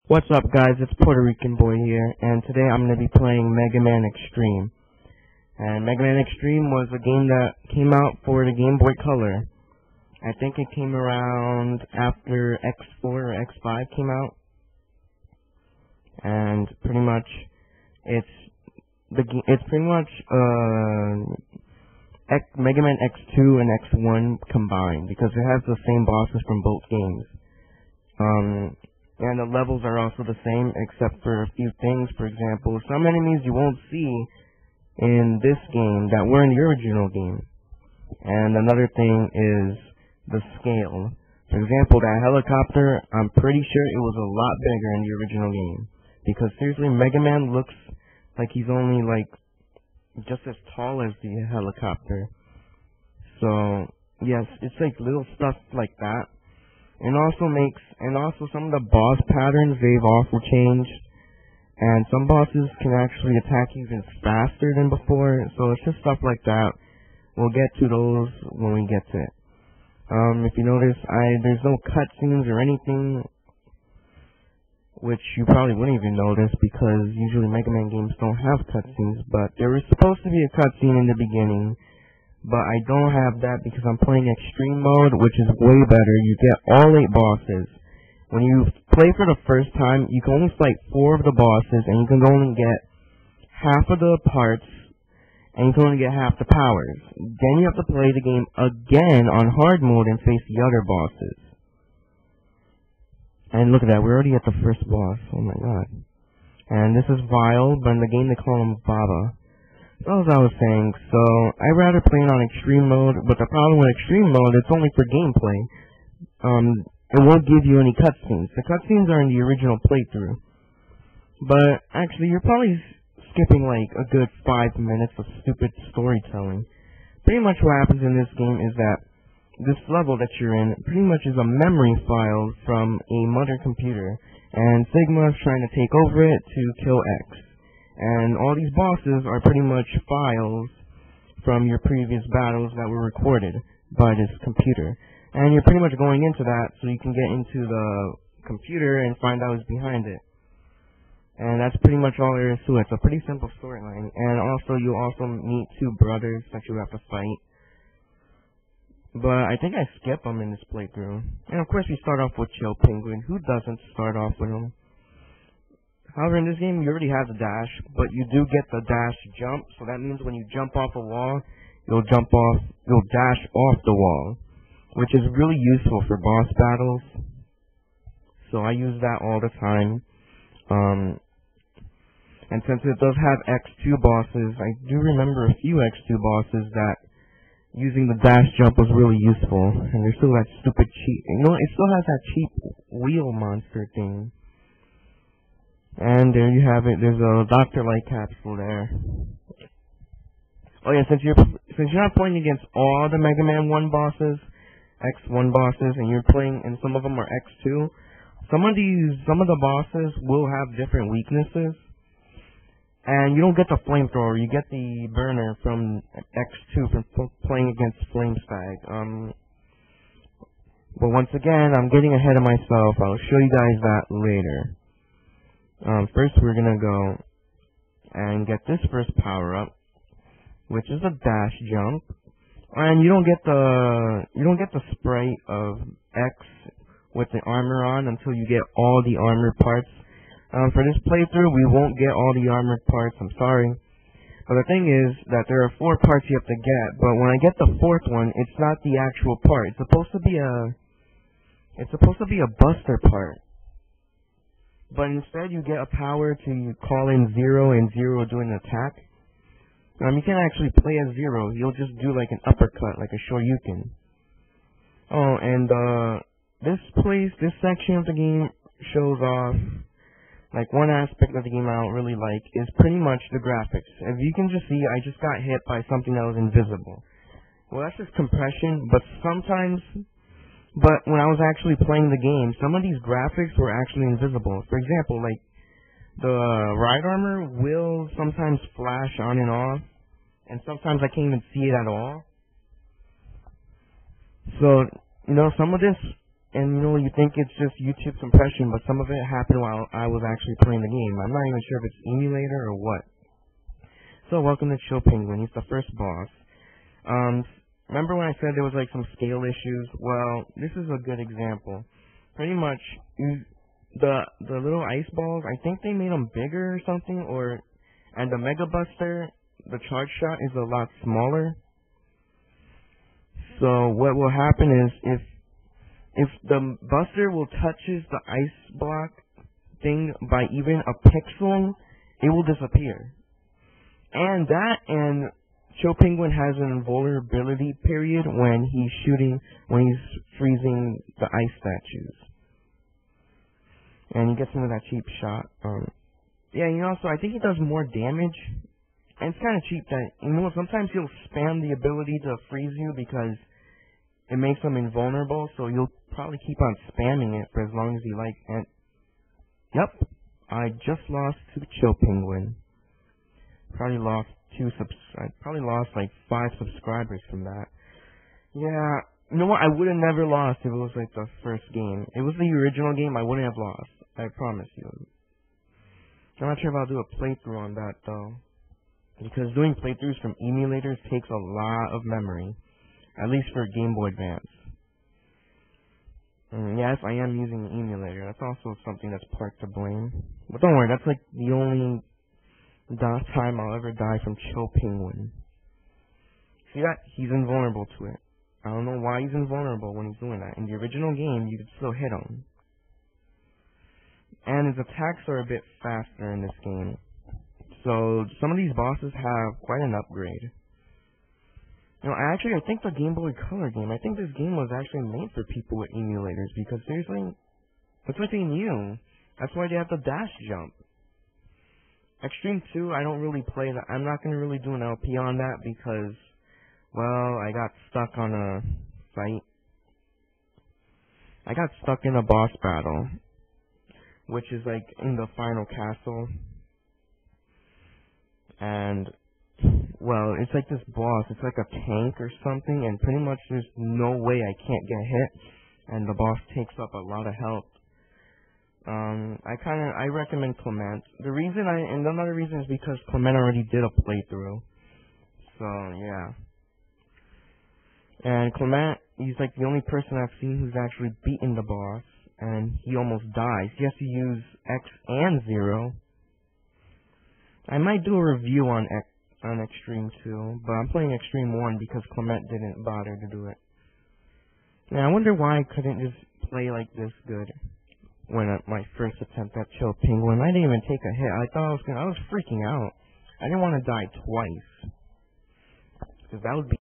What's up, guys? It's Puerto Rican Boy here, and today I'm going to be playing Megaman Extreme. And Megaman Extreme was a game that came out for the Game Boy Color. I think it came around after X4 or X5 came out. And pretty much, it's pretty much Megaman X2 and X1 combined, because it has the same bosses from both games. And the levels are also the same, except for a few things. For example, some enemies you won't see in this game that were in the original game. And another thing is the scale. For example, that helicopter, I'm pretty sure it was a lot bigger in the original game. Because seriously, Mega Man looks like he's only just as tall as the helicopter. So, yes, it's like little stuff like that. And also some of the boss patterns, they've also changed. And some bosses can actually attack even faster than before. So it's just stuff like that. We'll get to those when we get to it. If you notice, there's no cutscenes or anything, which you probably wouldn't even notice because usually Mega Man games don't have cutscenes. But there was supposed to be a cutscene in the beginning. But I don't have that because I'm playing Extreme Mode, which is way better. You get all 8 bosses. When you play for the first time, you can only fight 4 of the bosses, and you can only get half of the parts, and you can only get half the powers. Then you have to play the game again on hard mode and face the other bosses. And look at that, we're already at the first boss. Oh my god. And this is Vile, but in the game they call him Baba. As I was saying, so I'd rather play it on Extreme Mode, but the problem with Extreme Mode, it's only for gameplay. It won't give you any cutscenes. The cutscenes are in the original playthrough. But actually, you're probably skipping like a good 5 minutes of stupid storytelling. Pretty much what happens in this game is that this level that you're in pretty much is a memory file from a mother computer, and Sigma is trying to take over it to kill X. And all these bosses are pretty much files from your previous battles that were recorded by this computer. And you're pretty much going into that so you can get into the computer and find out what's behind it. And that's pretty much all there is to it. It's a pretty simple storyline. And also, you also meet 2 brothers that you have to fight. But I think I skip them in this playthrough. And of course, we start off with Chill Penguin. Who doesn't start off with him? However, in this game, you already have the dash, but you do get the dash jump, so that means when you jump off a wall, you'll dash off the wall, which is really useful for boss battles. So I use that all the time. And since it does have X2 bosses, I do remember a few X2 bosses that using the dash jump was really useful. And there's still that stupid cheap, it still has that cheap wheel monster thing. And there you have it. There's a Dr. Light capsule there. Oh yeah, since you're not playing against all the Mega Man 1 bosses, X1 bosses, and you're playing, and some of them are X2, some of the bosses will have different weaknesses. And you don't get the flamethrower, you get the burner from X2 from playing against Flame Stag. But once again, I'm getting ahead of myself. I'll show you guys that later. First we're gonna go and get this first power up, which is a dash jump. And you don't get the sprite of X with the armor on until you get all the armor parts. For this playthrough, we won't get all the armored parts, I'm sorry. But the thing is that there are 4 parts you have to get, but when I get the 4th one, it's not the actual part. It's supposed to be a buster part. But instead you get a power to call in Zero, and Zero will do an attack. You can't actually play as Zero, he'll just do like an uppercut, like a Shoryuken. Oh, and this section of the game shows off, like one aspect of the game I don't really like, is pretty much the graphics. As you can just see, I just got hit by something that was invisible. Well, that's just compression, but when I was actually playing the game, some of these graphics were actually invisible. For example, like, the ride armor will sometimes flash on and off, and sometimes I can't even see it at all. So, some of this And you think it's just YouTube compression, but some of it happened while I was actually playing the game. I'm not even sure if it's emulator or what. So welcome to Chill Penguin. He's the first boss. Remember when I said there was like some scale issues? Well, this is a good example. Pretty much, the little ice balls, I think they made them bigger or something, and the Mega Buster, the charge shot is a lot smaller. So what will happen is if the Buster will touches the ice block thing by even a pixel, it will disappear. And Chill Penguin has an invulnerability period when he's freezing the ice statues. And he gets into that cheap shot. So I think he does more damage. And it's kind of cheap that, sometimes he'll spam the ability to freeze you because it makes him invulnerable, so you'll probably keep on spamming it for as long as you like. And, yep, I just lost to Chill Penguin. Probably lost like 5 subscribers from that. Yeah, you know what? I would have never lost if it was like the first game. If it was the original game, I wouldn't have lost. I promise you. I'm not sure if I'll do a playthrough on that though, because doing playthroughs from emulators takes a lot of memory, at least for Game Boy Advance. Yes, I am using an emulator. That's also something that's part to blame. But don't worry, that's like the only time I'll ever die from Chill Penguin. See that? He's invulnerable to it. I don't know why he's invulnerable when he's doing that. In the original game, you could still hit him. And his attacks are a bit faster in this game. So, some of these bosses have quite an upgrade. I think the Game Boy Color game, I think this game was actually made for people with emulators, because seriously, it's like they knew. That's why they have the dash jump. Extreme 2, I don't really play that. I'm not going to really do an LP on that because, well, I got stuck on a fight. I got stuck in a boss battle, which is like in the final castle. And, well, it's like this boss. It's like a tank or something, and pretty much there's no way I can't get hit. And the boss takes up a lot of health. I recommend Clement. Another reason is because Clement already did a playthrough. So, yeah. And Clement, he's like the only person I've seen who's actually beaten the boss, and he almost dies. He has to use X and 0. I might do a review on Extreme 2, but I'm playing Extreme 1 because Clement didn't bother to do it. Now, I wonder why I couldn't just play like this good. When my first attempt at Chill Penguin, I didn't even take a hit. I was freaking out. I didn't want to die twice, because that would be